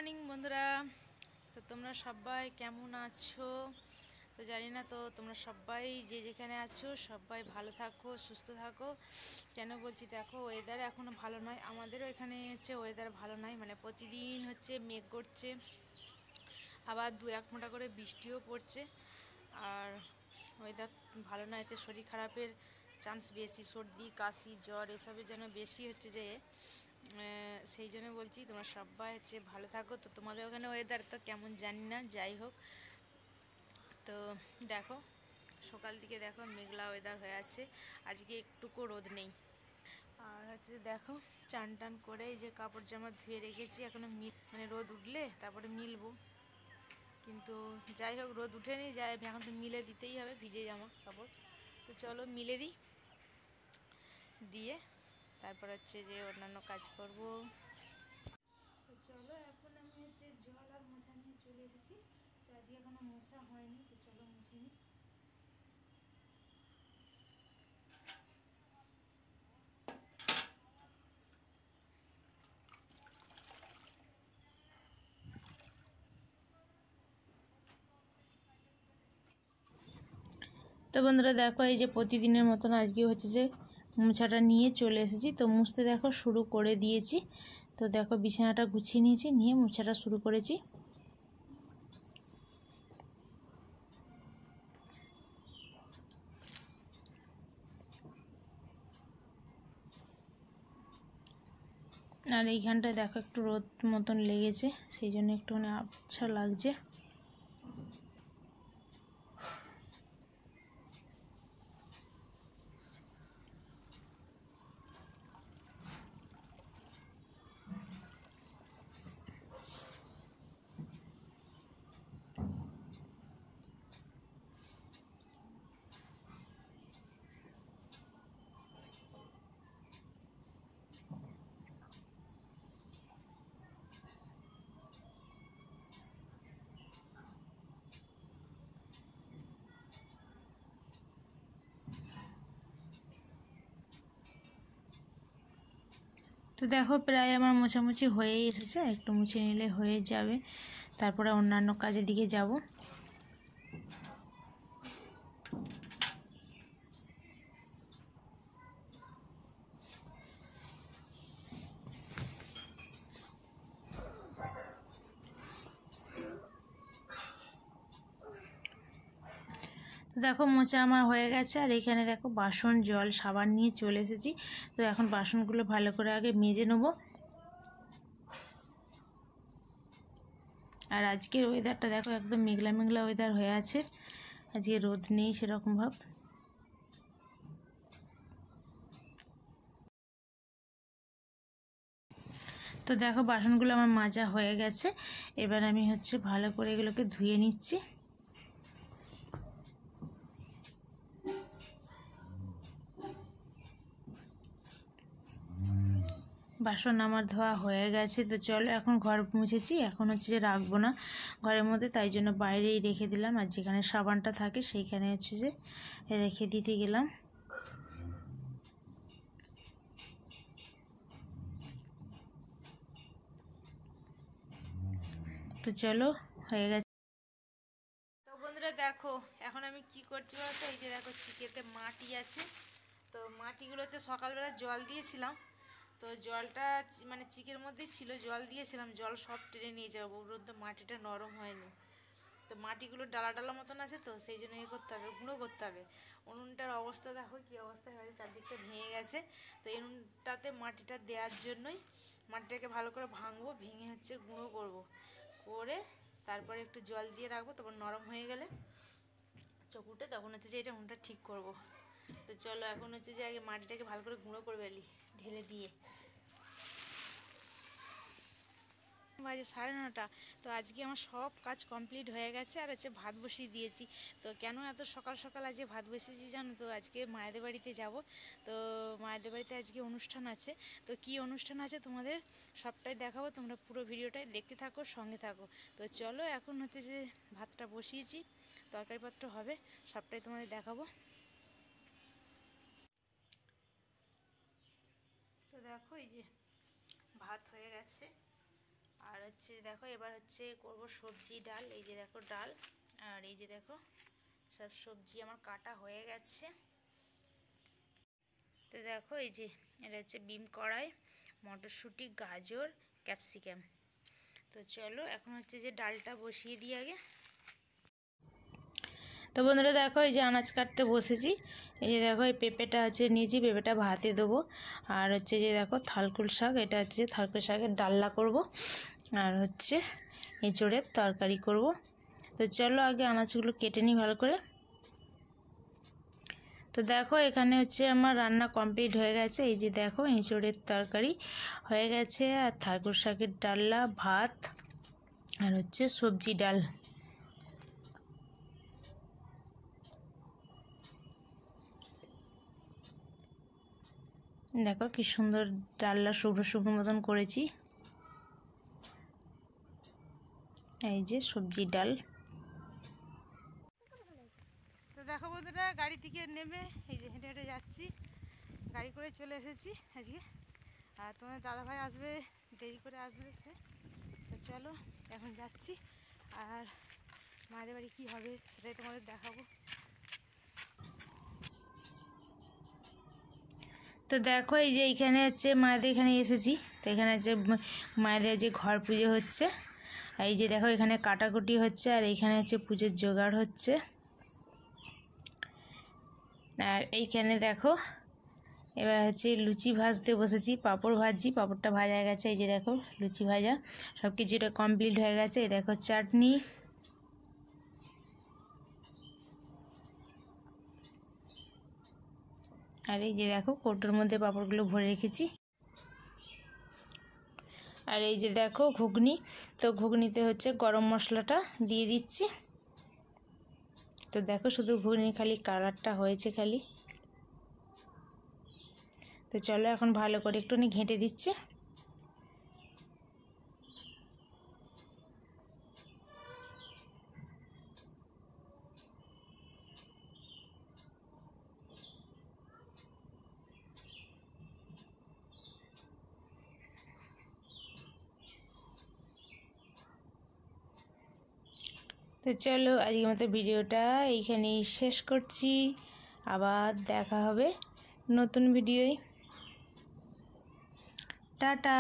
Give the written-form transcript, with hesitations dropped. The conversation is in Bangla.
মর্নিং বন্ধুরা। তো তোমরা সবাই কেমন আছো? তো জানি না, তো তোমরা সবাই যে যেখানে আছো সবাই ভালো থাকো, সুস্থ থাকো। কেন বলছি, দেখো ওয়েদার এখনও ভালো নয়, আমাদেরও এখানে হচ্ছে ওয়েদার ভালো নয়, মানে প্রতিদিন হচ্ছে মেঘ করছে, আবার দু এক ফোঁটা করে বৃষ্টিও পড়ছে। আর ওয়েদার ভালো নয়, এতে শরীর খারাপের চান্স বেশি, সর্দি কাশি জ্বর এসবের যেন বেশি হচ্ছে যে সেই জন্য বলছি তোমরা সবাই হচ্ছে ভালো থাকো। তো তোমাদের ওখানে ওয়েদার তো কেমন জানি না, যাই হোক। তো দেখো সকাল থেকে দেখো মেঘলা ওয়েদার হয়ে আছে, আজকে একটুকু রোদ নেই। আর হচ্ছে দেখো চান টান করে এই যে কাপড় জামা ধুয়ে রেখেছি, এখনো মানে রোদ উঠলে তারপরে মিলবো, কিন্তু যাই হোক রোদ উঠেনি, যাই এখন তো মিলে দিতেই হবে ভিজে জামা কাপড়। তো চলো মিলে দিই, দিয়ে তারপর হচ্ছে যে অন্যান্য কাজ করব। তো চলো এখন আমি হচ্ছে জল আর মোছা নিয়ে চলে এসেছি। তো আজকে এখনো মোছা হয়নি, তো চলো মুছে নিই। তো বন্ধুরা দেখো, এই যে প্রতিদিনের মতন আজকে হচ্ছে যে মোছাটা নিয়ে চলে এসেছি। তো মুছতে দেখো শুরু করে দিয়েছি। তো দেখো বিছানাটা গুছিয়ে নিয়েছি, নিয়ে মোছাটা শুরু করেছি। আর এইখানটায় দেখো একটু রোদ মতন লেগেছে, সেই জন্য একটুখানি আবছা লাগছে। তো দেখো প্রায় আমার মোছামুছি হয়েই এসেছে, একটু মুছে নিলে হয়ে যাবে, তারপরে অন্যান্য কাজের দিকে যাব। দেখো মোছা আমার হয়ে গেছে, আর এখানে দেখো বাসন জল সাবান নিয়ে চলে এসেছি। তো এখন বাসনগুলো ভালো করে আগে মেজে নেবো। আর আজকের ওয়েদারটা দেখো একদম মেঘলা মেঘলা ওয়েদার হয়ে আছে, আজকে রোদ নেই সেরকম ভাব। তো দেখো বাসনগুলো আমার মাজা হয়ে গেছে, এবার আমি হচ্ছে ভালো করে এগুলোকে ধুয়ে নিচ্ছি। বাসন আমার ধোয়া হয়ে গেছে। তো চলো এখন ঘর মুছেছি, এখন হচ্ছে যে রাখবো না ঘরের মধ্যে, তাই জন্য বাইরেই রেখে দিলাম। আর যেখানে সাবানটা থাকে সেইখানে হচ্ছে যে রেখে দিতে গেলাম। তো চলো হয়ে গেছে। তো বন্ধুরা দেখো এখন আমি কি করছি বলতো, এই যে দেখো চিকেতে মাটি আছে, তো মাটিগুলোতে সকালবেলা জল দিয়েছিলাম। তো জলটা মানে চিকের মধ্যেই ছিল, জল দিয়েছিলাম, জল সব টেনে নিয়ে যাবো, তো মাটিটা নরম হয়নি। তো মাটিগুলো ডালা ডালা মতন আছে, তো সেই জন্য ইয়ে করতে হবে, গুঁড়ো করতে হবে। উনুনটার অবস্থা দেখো কী অবস্থা হয়েছে, চারদিকটা ভেঙে গেছে। তো এই উনুনটাতে মাটিটা দেওয়ার জন্যই মাটিটাকে ভালো করে ভাঙবো, ভেঙে হচ্ছে গুঁড়ো করব, করে তারপরে একটু জল দিয়ে রাখবো, তারপর নরম হয়ে গেলে চকুটে তখন হচ্ছে যে এটা উনুনটা ঠিক করব। তো চলো এখন হচ্ছে যে আগে মাটিটাকে ভালো করে গুঁড়ো করে ফেলি ঢেলে দিয়ে। বাজে 9:30। তো আজকে আমার সব কাজ কমপ্লিট হয়ে গেছে, আর হচ্ছে ভাত বসিয়ে দিয়েছি। তো কেন এত সকাল সকাল আজকে ভাত বসিয়েছি জানো? তো আজকে মায়েদের বাড়িতে যাব। তো মায়েদের বাড়িতে আজকে অনুষ্ঠান আছে। তো কি অনুষ্ঠান আছে তোমাদের সবটাই দেখাবো, তোমরা পুরো ভিডিওটাই দেখতে থাকো, সঙ্গে থাকো। তো চলো এখন হচ্ছে যে ভাতটা বসিয়েছি, তরকারিপত্র হবে, সবটাই তোমাদের দেখাবো। তো দেখো এই যে ভাত হয়ে গেছে, আর হচ্ছে দেখো এবার হচ্ছে করব সবজি ডাল। এই যে দেখো ডাল, আর এই যে দেখো সব সবজি আমার কাটা হয়ে গেছে। তো দেখো এই যে এটা হচ্ছে বিম কড়াই, মটরশুঁটি, গাজর, ক্যাপসিকাম। তো চলো এখন হচ্ছে যে ডালটা বসিয়ে দিই আগে। তো বন্ধুরা দেখো এই যে আনাজ কাটতে বসেছি। এই যে দেখো এই পেঁপেটা হচ্ছে নিয়েছি, পেঁপেটা ভাতে দেবো। আর হচ্ছে যে দেখো থালকুল শাক, এটা হচ্ছে যে থালকুল শাকের ডালনা করব। আর হচ্ছে এঁচোড়ের তরকারি করব। তো চলো আগে আনাজগুলো কেটে নিই ভালো করে। তো দেখো এখানে হচ্ছে আমার রান্না কমপ্লিট হয়ে গেছে। এই যে দেখো এঁচোড়ের তরকারি হয়ে গেছে, আর থালকুল শাকের ডালনা, ভাত, আর হচ্ছে সবজি ডাল। দেখো কি সুন্দর ডালনা শুকনো শুকনো মতন করেছি। এই যে সবজি ডাল। তো দেখো বন্ধুরা গাড়ি থেকে নেমে এই যে হেঁটে হেঁটে যাচ্ছি, গাড়ি করে চলে এসেছি আজকে। আর তোমার দাদাভাই আসবে, দেরি করে আসবে। তো চলো এখন যাচ্ছি, আর মায়ের বাড়ি কী হবে সেটাই তোমাদের দেখাবো। তো দেখো এই যে এইখানে হচ্ছে মায়েদের এখানে এসেছি। তো এখানে হচ্ছে মায়েদের যে ঘর পুজো হচ্ছে। এই যে দেখো এখানে কাটাকুটি হচ্ছে, আর এইখানে হচ্ছে পুজোর জোগাড় হচ্ছে। আর এইখানে দেখো এবার হচ্ছে লুচি ভাজতে বসেছি, পাঁপড় ভাজছি, পাঁপড়টা ভাজা হয়ে গেছে। এই যে দেখো লুচি ভাজা সব কিছুটা কমপ্লিট হয়ে গেছে। এই দেখো চাটনি, আর এই যে দেখো কৌটোর মধ্যে পাঁপড়গুলো ভরে রেখেছি। আর এই যে দেখো ঘুগনি, তো ঘুগনিতে হচ্ছে গরম মশলাটা দিয়ে দিচ্ছি। তো দেখো শুধু ঘুগনি খালি কালারটা হয়েছে খালি। তো চলো এখন ভালো করে একটুখানি ঘেঁটে দিচ্ছি। তো চলো আজকের মতো ভিডিওটা এইখানেই শেষ করছি। আবার দেখা হবে নতুন ভিডিওয়। টাটা।